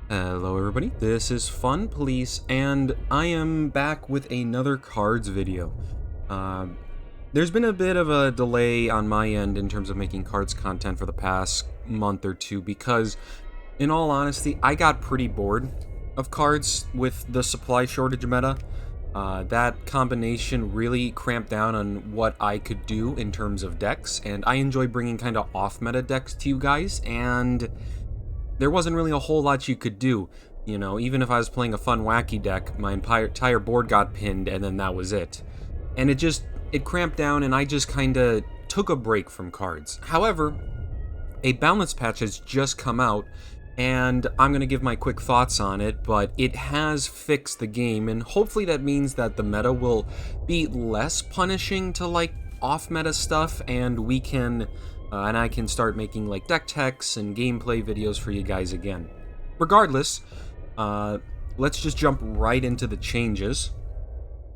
Hello everybody, this is Fun Police, and I am back with another cards video. Uh, there's been a bit of a delay on my end in terms of making cards content for the past month or two because, in all honesty, I got pretty bored of cards with the supply shortage meta. That combination really cramped down on what I could do in terms of decks, and I enjoy bringing kind of off-meta decks to you guys, and there wasn't really a whole lot you could do. You know, even if I was playing a fun, wacky deck, my entire board got pinned, and then that was it. And it cramped down, and I just kinda took a break from cards. However, a balance patch has just come out, and I'm gonna give my quick thoughts on it, but it has fixed the game, and hopefully that means that the meta will be less punishing to, like, off-meta stuff, and we can and I can start making like deck techs and gameplay videos for you guys again. Regardless, let's just jump right into the changes.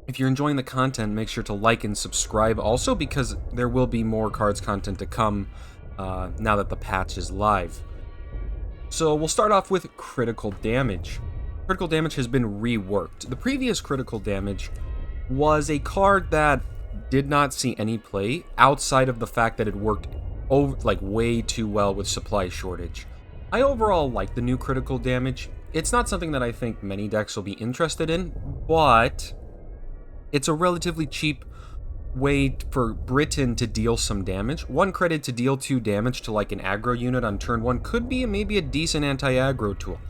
If you're enjoying the content, make sure to like and subscribe also, because there will be more cards content to come now that the patch is live. So we'll start off with critical damage. Critical damage has been reworked. The previous critical damage was a card that did not see any play outside of the fact that it worked way too well with supply shortage. I overall like the new critical damage. It's not something that I think many decks will be interested in, but it's a relatively cheap way for Britain to deal some damage. 1 credit to deal 2 damage to like an aggro unit on turn 1 could be maybe a decent anti-aggro tool.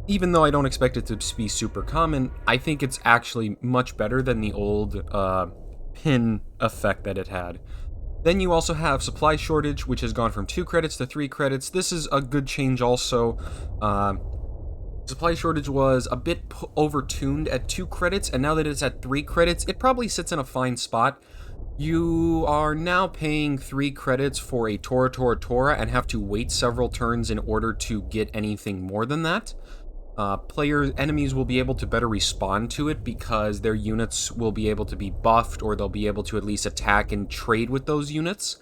Even though I don't expect it to be super common, I think it's actually much better than the old pin effect that it had. Then you also have supply shortage, which has gone from 2 credits to 3 credits. This is a good change also. Supply shortage was a bit overtuned at 2 credits, and now that it's at 3 credits, it probably sits in a fine spot. You are now paying 3 credits for a Tora and have to wait several turns in order to get anything more than that. Enemies will be able to better respond to it because their units will be able to be buffed, or they'll be able to at least attack and trade with those units.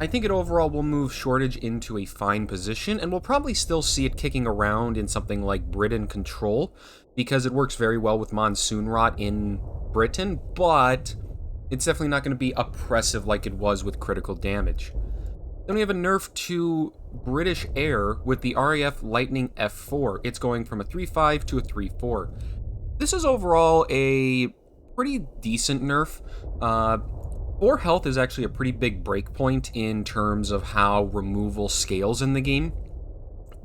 I think it overall will move shortage into a fine position, and we'll probably still see it kicking around in something like Britain Control, because it works very well with Monsoon Rot in Britain, but it's definitely not going to be oppressive like it was with critical damage. Then we have a nerf to British Air with the RAF Lightning F4. It's going from a 3-5 to a 3-4. This is overall a pretty decent nerf. 4 health is actually a pretty big breakpoint in terms of how removal scales in the game.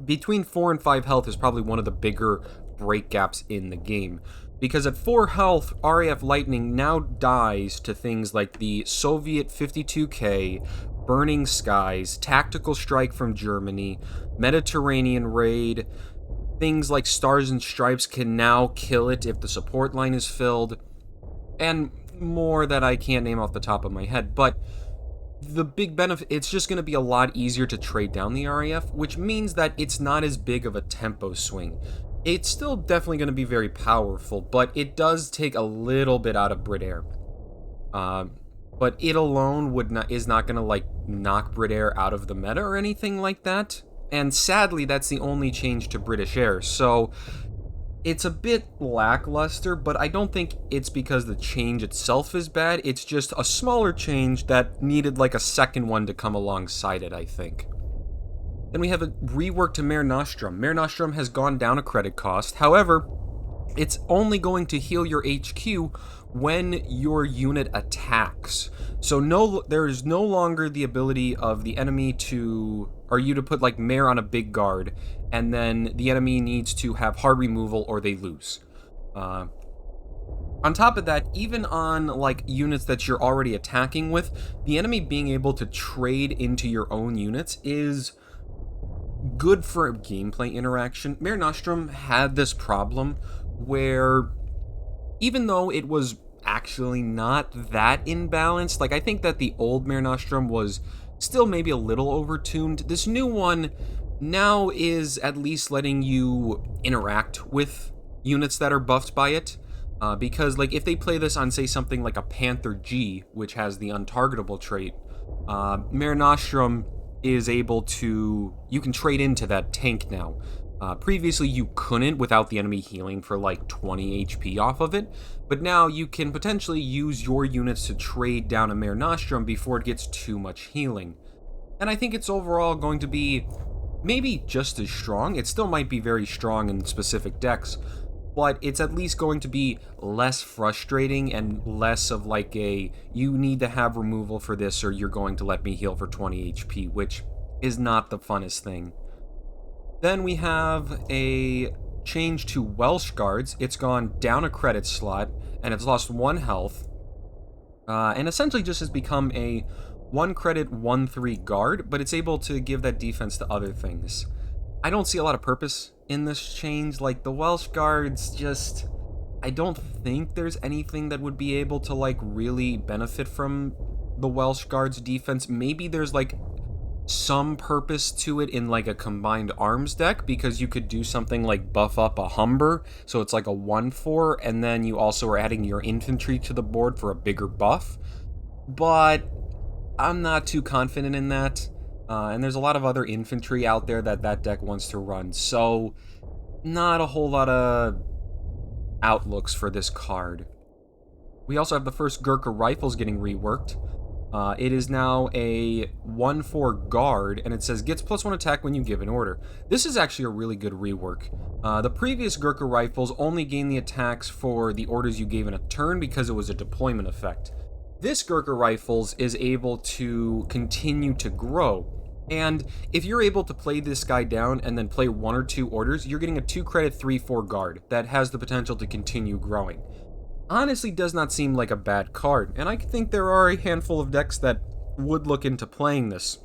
Between 4 and 5 health is probably one of the bigger break gaps in the game, because at 4 health, RAF Lightning now dies to things like the Soviet 52K, Burning Skies, Tactical Strike from Germany, Mediterranean Raid. Things like Stars and Stripes can now kill it if the support line is filled, and more that I can't name off the top of my head. But the big benefit, it's just going to be a lot easier to trade down the RAF, which means that it's not as big of a tempo swing. It's still definitely going to be very powerful, but it does take a little bit out of Brit Air. But it alone is not going to like knock Brit Air out of the meta or anything like that. And sadly, that's the only change to British Air. So it's a bit lackluster, but I don't think it's because the change itself is bad. It's just a smaller change that needed like a second one to come alongside it, I think. Then we have a rework to Mare Nostrum. Mare Nostrum has gone down a credit cost. However, it's only going to heal your HQ when your unit attacks. So there is no longer the ability of the enemy to put like Mare on a big guard, and then the enemy needs to have hard removal or they lose. On top of that, even on like units that you're already attacking with, the enemy being able to trade into your own units is good for gameplay interaction. Mare Nostrum had this problem where, even though it was actually not that imbalanced, like I think that the old Mare Nostrum was still maybe a little overtuned, this new one now is at least letting you interact with units that are buffed by it. Because like if they play this on, say, something like a Panther G, which has the untargetable trait, Mare Nostrum is able to, you can trade into that tank now. Previously, you couldn't without the enemy healing for like 20 HP off of it, but now you can potentially use your units to trade down a Mare Nostrum before it gets too much healing. And I think it's overall going to be maybe just as strong. It still might be very strong in specific decks, but it's at least going to be less frustrating and less of like a, you need to have removal for this or you're going to let me heal for 20 HP, which is not the funnest thing. Then we have a change to Welsh Guards. It's gone down a credit slot, and it's lost 1 health, and essentially just has become a 1 credit, 1/3 guard, but it's able to give that defense to other things. I don't see a lot of purpose in this change. Like, the Welsh Guards just, I don't think there's anything that would be able to, like, really benefit from the Welsh Guards defense. Maybe there's, like, some purpose to it in like a combined arms deck, because you could do something like buff up a Humber, so it's like a 1/4, and then you also are adding your infantry to the board for a bigger buff. But I'm not too confident in that, and there's a lot of other infantry out there that deck wants to run, so not a whole lot of outlooks for this card. We also have the first Gurkha Rifles getting reworked. It is now a 1/4 guard, and it says gets +1 attack when you give an order. This is actually a really good rework. The previous Gurkha Rifles only gain the attacks for the orders you gave in a turn because it was a deployment effect. This Gurkha Rifles is able to continue to grow, and if you're able to play this guy down and then play 1 or 2 orders, you're getting a 2 credit 3/4 guard that has the potential to continue growing. Honestly does not seem like a bad card, and I think there are a handful of decks that would look into playing this.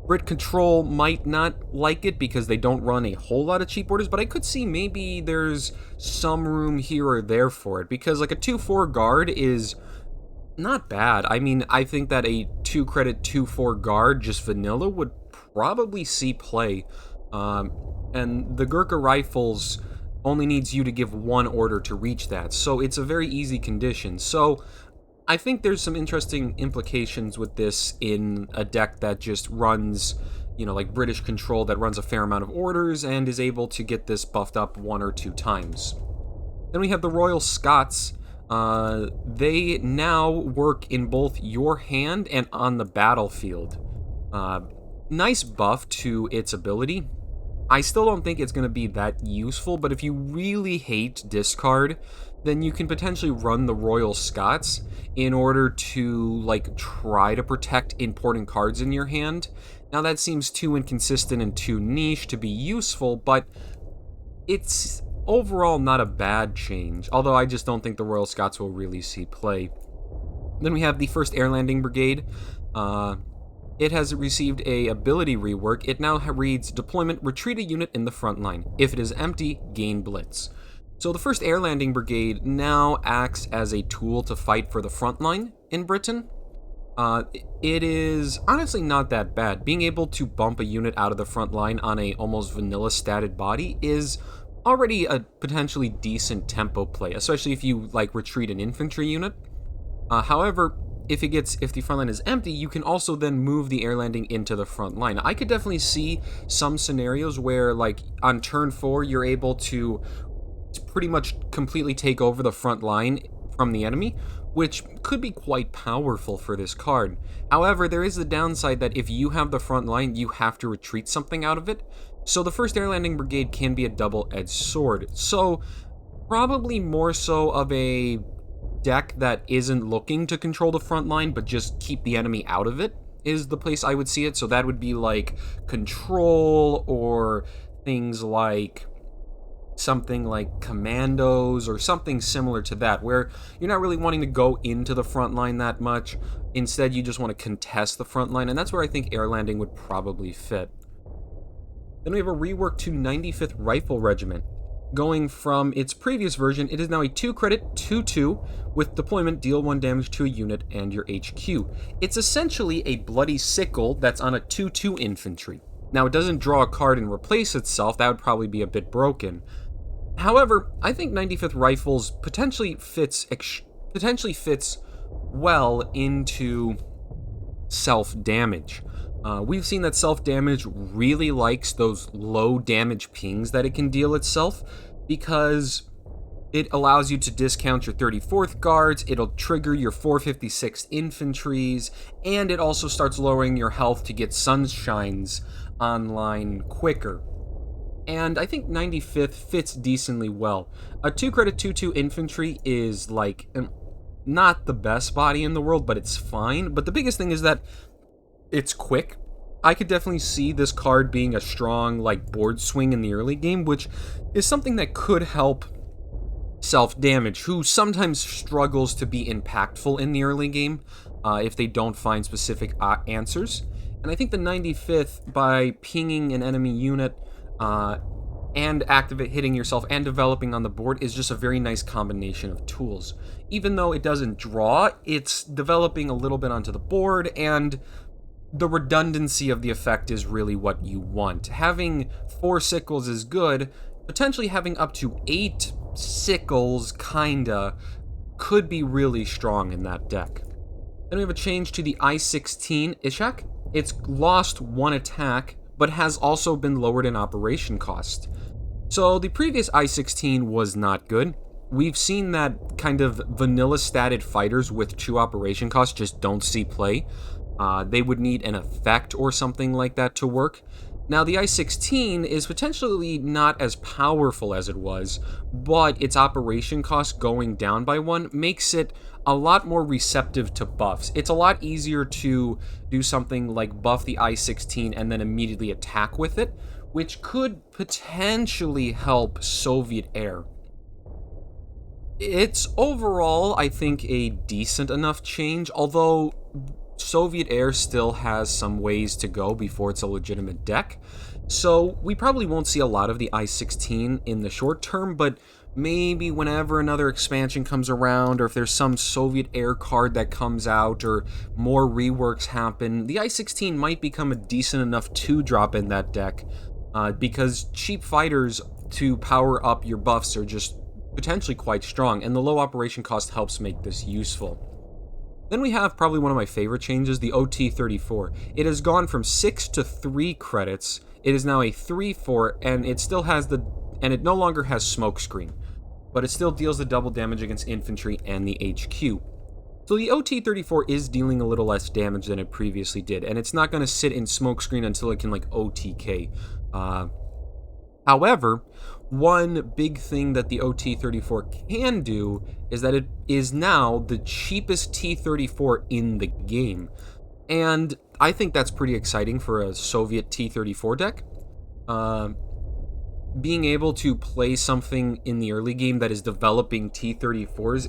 Brit Control might not like it because they don't run a whole lot of cheap orders, but I could see maybe there's some room here or there for it, because like a 2/4 guard is not bad. I mean, I think that a 2 credit 2/4 guard, just vanilla, would probably see play, and the Gurkha Rifles only needs you to give 1 order to reach that, so it's a very easy condition. So I think there's some interesting implications with this in a deck that just runs, you know, like British Control, that runs a fair amount of orders and is able to get this buffed up 1 or 2 times. Then we have the Royal Scots. They now work in both your hand and on the battlefield. Nice buff to its ability. I still don't think it's going to be that useful, but if you really hate discard, then you can potentially run the Royal Scots in order to, like, try to protect important cards in your hand. Now, that seems too inconsistent and too niche to be useful, but it's overall not a bad change, although I just don't think the Royal Scots will really see play. Then we have the first Air Landing Brigade. It has received a ability rework. It now reads, deployment, retreat a unit in the front line. If it is empty, gain blitz. So the first Air Landing Brigade now acts as a tool to fight for the front line in Britain. It is honestly not that bad. Being able to bump a unit out of the front line on a almost vanilla statted body is already a potentially decent tempo play, especially if you like retreat an infantry unit. However, if the front line is empty, you can also then move the air landing into the front line. I could definitely see some scenarios where, like, on turn 4, you're able to pretty much completely take over the front line from the enemy, which could be quite powerful for this card. However, there is the downside that if you have the front line, you have to retreat something out of it. So the first Air Landing Brigade can be a double-edged sword. So probably more so of a deck that isn't looking to control the front line, but just keep the enemy out of it is the place I would see it. So that would be like Control, or things like something like Commandos, or something similar to that, where you're not really wanting to go into the front line that much. Instead, you just want to contest the front line, and that's where I think Air Landing would probably fit. Then we have a rework to 95th Rifle Regiment. Going from its previous version, it is now a 2 credit 2/2 with deployment, deal 1 damage to a unit and your HQ. It's essentially a Bloody Sickle that's on a 2/2 infantry. Now, it doesn't draw a card and replace itself. That would probably be a bit broken. However, I think 95th Rifles potentially fits well into self-damage. We've seen that self-damage really likes those low damage pings that it can deal itself, because it allows you to discount your 34th guards, it'll trigger your 456th infantries, and it also starts lowering your health to get sunshines online quicker. And I think 95th fits decently well. A 2 credit 2/2 infantry is like not the best body in the world, but it's fine. But the biggest thing is that it's quick. I could definitely see this card being a strong like board swing in the early game, which is something that could help self-damage, who sometimes struggles to be impactful in the early game if they don't find specific answers. And I think the 95th, by pinging an enemy unit and hitting yourself and developing on the board, is just a very nice combination of tools. Even though it doesn't draw, it's developing a little bit onto the board, and the redundancy of the effect is really what you want. Having 4 sickles is good. Potentially having up to 8 sickles, kinda, could be really strong in that deck. Then we have a change to the I-16 Ishak. It's lost 1 attack, but has also been lowered in operation cost. So the previous I-16 was not good. We've seen that kind of vanilla statted fighters with 2 operation costs just don't see play. They would need an effect or something like that to work. Now, the I-16 is potentially not as powerful as it was, but its operation cost going down by 1 makes it a lot more receptive to buffs. It's a lot easier to do something like buff the I-16 and then immediately attack with it, which could potentially help Soviet Air. It's overall, I think, a decent enough change, although Soviet Air still has some ways to go before it's a legitimate deck. So we probably won't see a lot of the I-16 in the short term, but maybe whenever another expansion comes around, or if there's some Soviet Air card that comes out, or more reworks happen, the I-16 might become a decent enough 2-drop in that deck, because cheap fighters to power up your buffs are just potentially quite strong, and the low operation cost helps make this useful. Then we have probably one of my favorite changes, the OT-34. It has gone from 6 to 3 credits. It is now a 3/4, and it still has it no longer has smokescreen, but it still deals the double damage against infantry and the HQ. So the OT-34 is dealing a little less damage than it previously did, and it's not going to sit in smokescreen until it can like OTK. However, one big thing that the OT-34 can do is that it is now the cheapest T-34 in the game. And I think that's pretty exciting for a Soviet T-34 deck. Being able to play something in the early game that is developing T-34s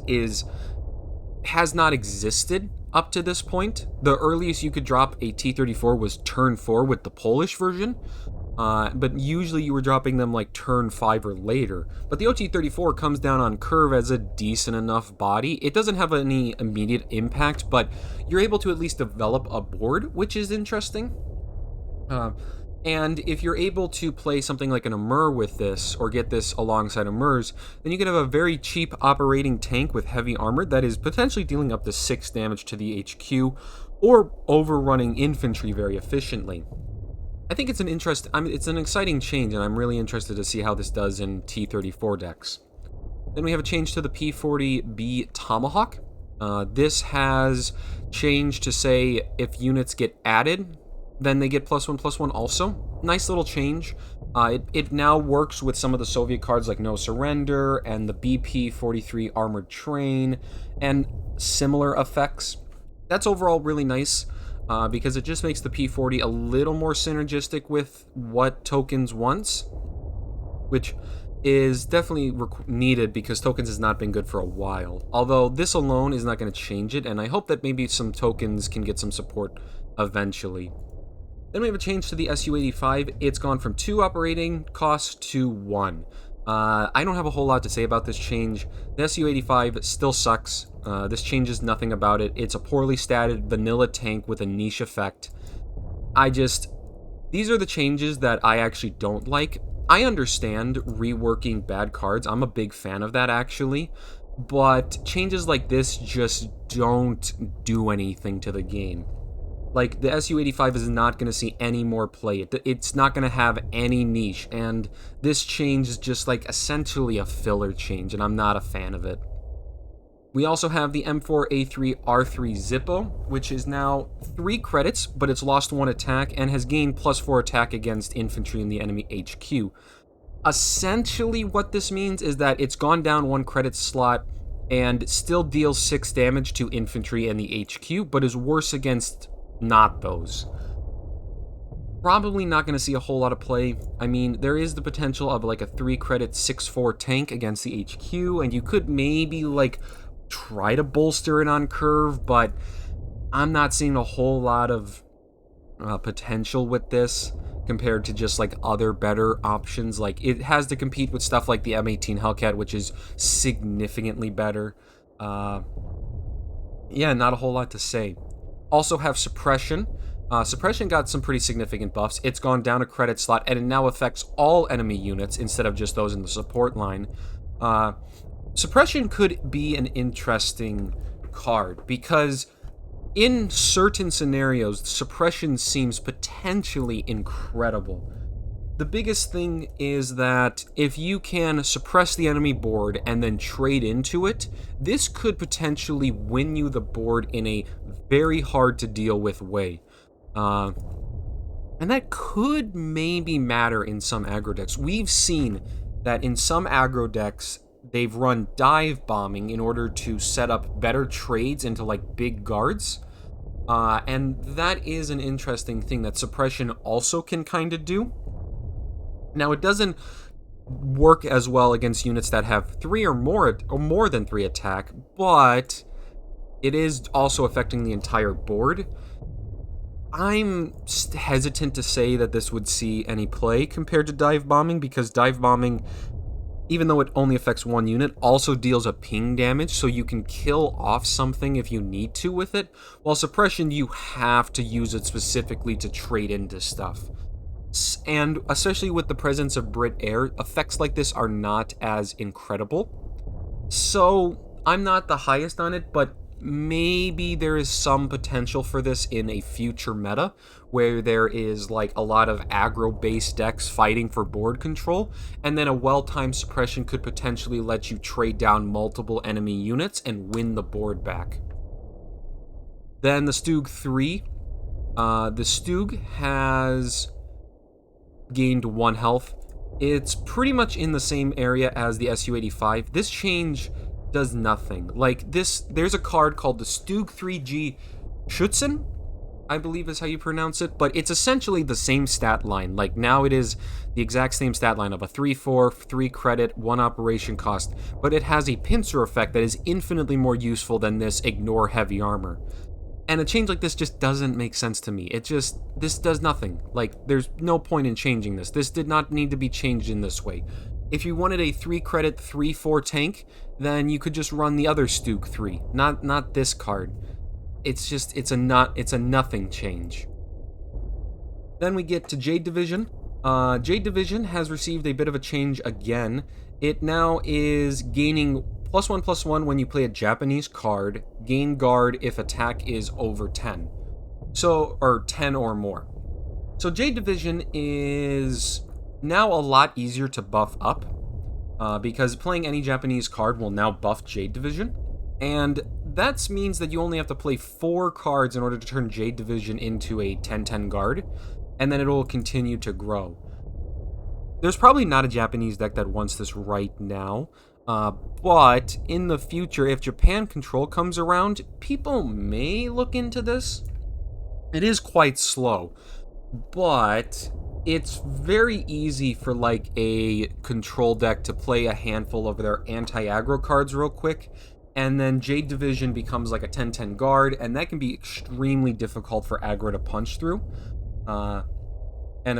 has not existed up to this point. The earliest you could drop a T-34 was turn 4 with the Polish version. But usually you were dropping them like turn 5 or later. But the OT-34 comes down on curve as a decent enough body. It doesn't have any immediate impact, but you're able to at least develop a board, which is interesting. And if you're able to play something like an Amur with this, or get this alongside Amurs, then you can have a very cheap operating tank with heavy armor that is potentially dealing up to 6 damage to the HQ, or overrunning infantry very efficiently. I think it's it's an exciting change, and I'm really interested to see how this does in T-34 decks. Then we have a change to the P-40B Tomahawk. This has changed to say if units get added, then they get +1/+1 also. Nice little change. It now works with some of the Soviet cards like No Surrender and the BP-43 Armored Train and similar effects. That's overall really nice. Because it just makes the P-40 a little more synergistic with what Tokens wants, which is definitely needed because Tokens has not been good for a while. Although this alone is not going to change it, and I hope that maybe some Tokens can get some support eventually. Then we have a change to the Su-85. It's gone from 2 operating costs to 1. I don't have a whole lot to say about this change. The Su-85 still sucks. This changes nothing about it. It's a poorly statted vanilla tank with a niche effect. These are the changes that I actually don't like. I understand reworking bad cards. I'm a big fan of that, actually. But changes like this just don't do anything to the game. Like, the SU-85 is not going to see any more play. It's not going to have any niche, and this change is just, like, essentially a filler change, and I'm not a fan of it. We also have the M4A3R3 Zippo, which is now 3 credits, but it's lost 1 attack, and has gained +4 attack against infantry in the enemy HQ. Essentially, what this means is that it's gone down 1 credit slot, and still deals 6 damage to infantry and the HQ, but is worse against not those. Probably not going to see a whole lot of play. I mean, there is the potential of like a 3 credit 6-4 tank against the HQ, and you could maybe like try to bolster it on curve, but I'm not seeing a whole lot of potential with this compared to just like other better options. Like, it has to compete with stuff like the M18 Hellcat, which is significantly better. Yeah, not a whole lot to say. Also have Suppression. Suppression got some pretty significant buffs. It's gone down a credit slot, and it now affects all enemy units instead of just those in the support line. Suppression could be an interesting card, because in certain scenarios, Suppression seems potentially incredible. The biggest thing is that if you can suppress the enemy board and then trade into it, this could potentially win you the board in a very hard to deal with way. And that could maybe matter in some aggro decks. We've seen that in some aggro decks, they've run dive bombing in order to set up better trades into like big guards. And that is an interesting thing that Suppression also can kind of do. Now, it doesn't work as well against units that have 3 or more than 3 attack, but it is also affecting the entire board. I'm hesitant to say that this would see any play compared to dive bombing, because dive bombing, even though it only affects 1 unit, also deals a ping damage, so you can kill off something if you need to with it, while Suppression, you have to use it specifically to trade into stuff. And especially with the presence of Brit Air, effects like this are not as incredible. So I'm not the highest on it, but maybe there is some potential for this in a future meta, where there is like a lot of aggro-based decks fighting for board control, and then a well-timed Suppression could potentially let you trade down multiple enemy units and win the board back. Then the Stug 3. The Stug has gained 1 health. It's pretty much in the same area as the SU-85. This change does nothing. Like, there's a card called the Stug 3G Schützen, I believe is how you pronounce it, but it's essentially the same stat line. Like, now it is the exact same stat line of a 3-4, 3 credit, 1 operation cost, but it has a pincer effect that is infinitely more useful than this ignore heavy armor. And a change like this just doesn't make sense to me. This does nothing. Like, there's no point in changing this. This did not need to be changed in this way. If you wanted a 3 credit 3-4 tank, then you could just run the other Stug 3, not this card. It's a nothing change. Then we get to Jade Division. Jade Division has received a bit of a change again. It now is gaining +1/+1 when you play a Japanese card, gain guard if attack is over 10. Or 10 or more. So Jade Division is now a lot easier to buff up, because playing any Japanese card will now buff Jade Division, and that means that you only have to play 4 cards in order to turn Jade Division into a 10/10 guard, and then it will continue to grow. There's probably not a Japanese deck that wants this right now, but in the future, if Japan control comes around, people may look into this. It is quite slow, but it's very easy for like a control deck to play a handful of their anti-aggro cards real quick, and then Jade Division becomes like a 10/10 guard, and that can be extremely difficult for aggro to punch through. And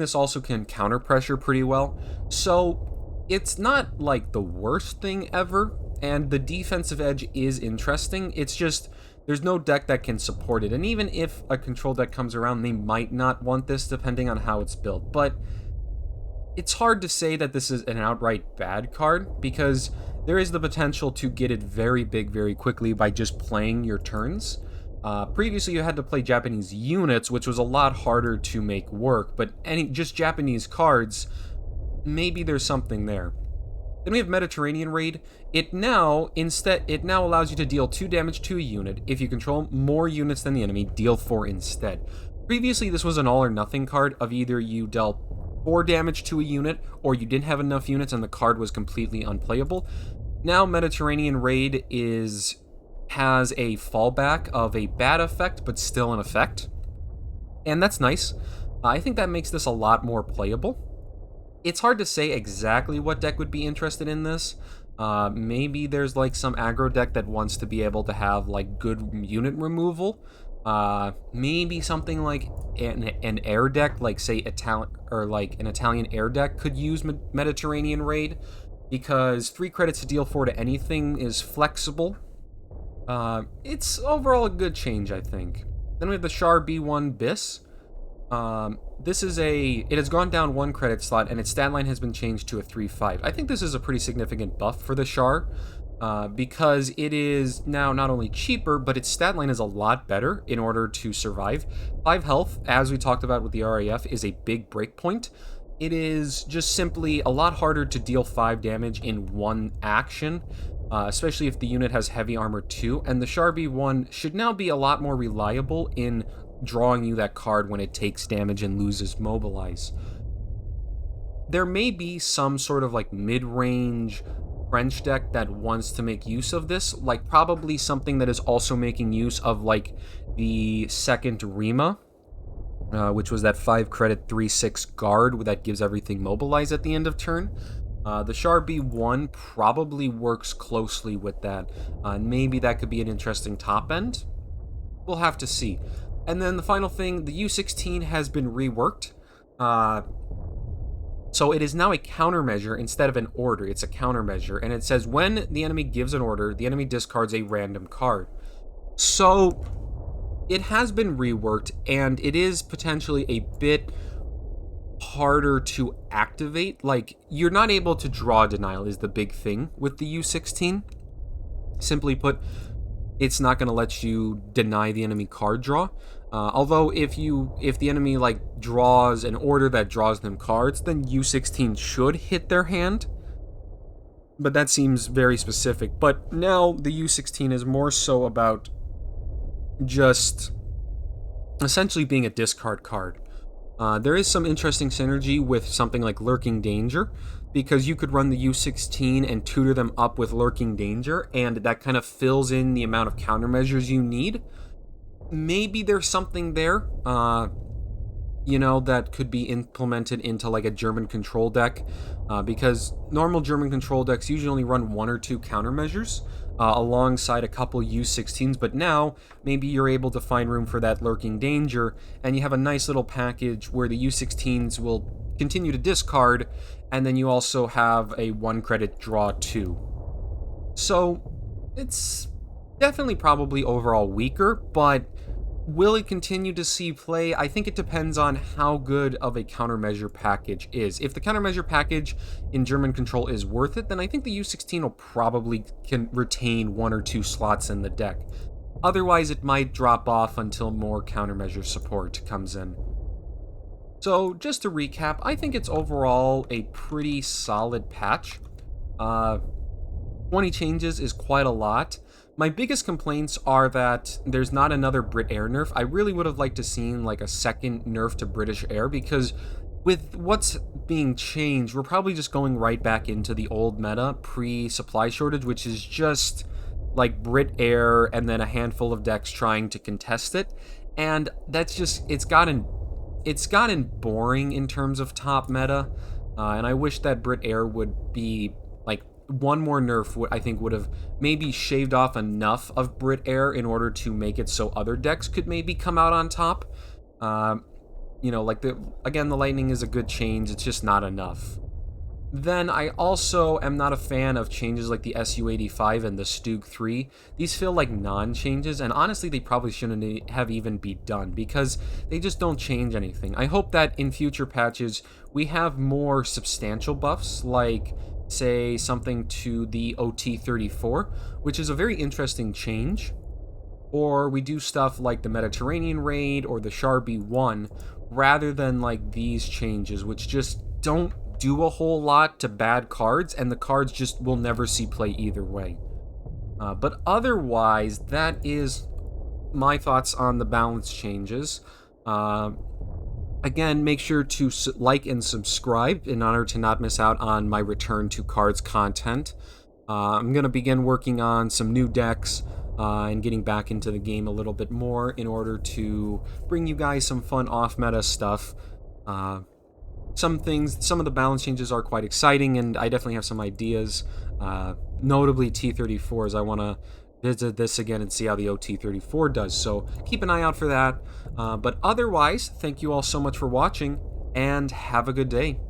this also can counter pressure pretty well. So it's not like the worst thing ever, and the defensive edge is interesting. It's just there's no deck that can support it, and even if a control deck comes around, they might not want this depending on how it's built. But it's hard to say that this is an outright bad card, because there is the potential to get it very big very quickly by just playing your turns. Previously, you had to play Japanese units, which was a lot harder to make work, but just Japanese cards, maybe there's something there. Then we have Mediterranean Raid. It now allows you to deal 2 damage to a unit. If you control more units than the enemy, deal 4 instead. Previously, this was an all or nothing card of either you dealt 4 damage to a unit, or you didn't have enough units and the card was completely unplayable. Now Mediterranean Raid has a fallback of a bad effect, but still an effect. And that's nice. I think that makes this a lot more playable. It's hard to say exactly what deck would be interested in this. Maybe there's like some aggro deck that wants to be able to have like good unit removal. Maybe something like an air deck, like say an Italian air deck could use Mediterranean Raid, because 3 credits to deal 4 to anything is flexible. It's overall a good change, I think. Then we have the Char B1 Bis. It has gone down 1 credit slot, and its stat line has been changed to a 3/5. I think this is a pretty significant buff for the Char, because it is now not only cheaper, but its stat line is a lot better in order to survive. 5 health, as we talked about with the RAF, is a big breakpoint. It is just simply a lot harder to deal 5 damage in one action, especially if the unit has heavy armor too, and the Char B1 should now be a lot more reliable in drawing you that card when it takes damage and loses mobilize. There may be some sort of like mid-range French deck that wants to make use of this, like probably something that is also making use of like the second Rima, which was that 5 credit 3/6 guard that gives everything mobilize at the end of turn. The Char B1 probably works closely with that. Maybe that could be an interesting top end. We'll have to see. And then the final thing, the U16 has been reworked. So it is now a countermeasure instead of an order. It's a countermeasure, and it says when the enemy gives an order, the enemy discards a random card. So it has been reworked, and it is potentially a bit harder to activate. Like, you're not able to draw denial is the big thing with the U16. Simply put, it's not going to let you deny the enemy card draw. Although if the enemy like draws an order that draws them cards, then U16 should hit their hand. But that seems very specific. But now the U16 is more so about just essentially being a discard card. There is some interesting synergy with something like Lurking Danger, because you could run the U16 and tutor them up with Lurking Danger, and that kind of fills in the amount of countermeasures you need. Maybe there's something there, that could be implemented into like a German control deck, because normal German control decks usually only run 1 or 2 countermeasures alongside a couple U16s, but now maybe you're able to find room for that Lurking Danger, and you have a nice little package where the U16s will continue to discard, and then you also have a 1 credit draw 2. So it's definitely probably overall weaker, but will it continue to see play? I think it depends on how good of a countermeasure package is. If the countermeasure package in German control is worth it, then I think the U16 will probably can retain 1 or 2 slots in the deck. Otherwise, it might drop off until more countermeasure support comes in. So, just to recap, I think it's overall a pretty solid patch. 20 changes is quite a lot. My biggest complaints are that there's not another Brit Air nerf. I really would have liked to seen like a second nerf to British Air, because with what's being changed, we're probably just going right back into the old meta pre-supply shortage, which is just like Brit Air and then a handful of decks trying to contest it. And that's just, it's gotten boring in terms of top meta. And I wish that Brit Air would be like, one more nerf I think would have maybe shaved off enough of Brit Air in order to make it so other decks could maybe come out on top. The Lightning is a good change, it's just not enough. Then I also am not a fan of changes like the SU-85 and the Stug 3. These feel like non-changes, and honestly they probably shouldn't have even been done, because they just don't change anything. I hope that in future patches we have more substantial buffs, like say something to the OT-34, which is a very interesting change. or we do stuff like the Mediterranean raid or the Sharby 1, rather than like these changes, which just don't do a whole lot to bad cards, and the cards just will never see play either way. But otherwise, that is my thoughts on the balance changes. Again, make sure to like and subscribe in order to not miss out on my return to cards content. I'm going to begin working on some new decks and getting back into the game a little bit more in order to bring you guys some fun off-meta stuff. Some of the balance changes are quite exciting, and I definitely have some ideas. Notably T34s. I want to visit this again and see how the OT34 does, so keep an eye out for that. But otherwise, thank you all so much for watching, and have a good day.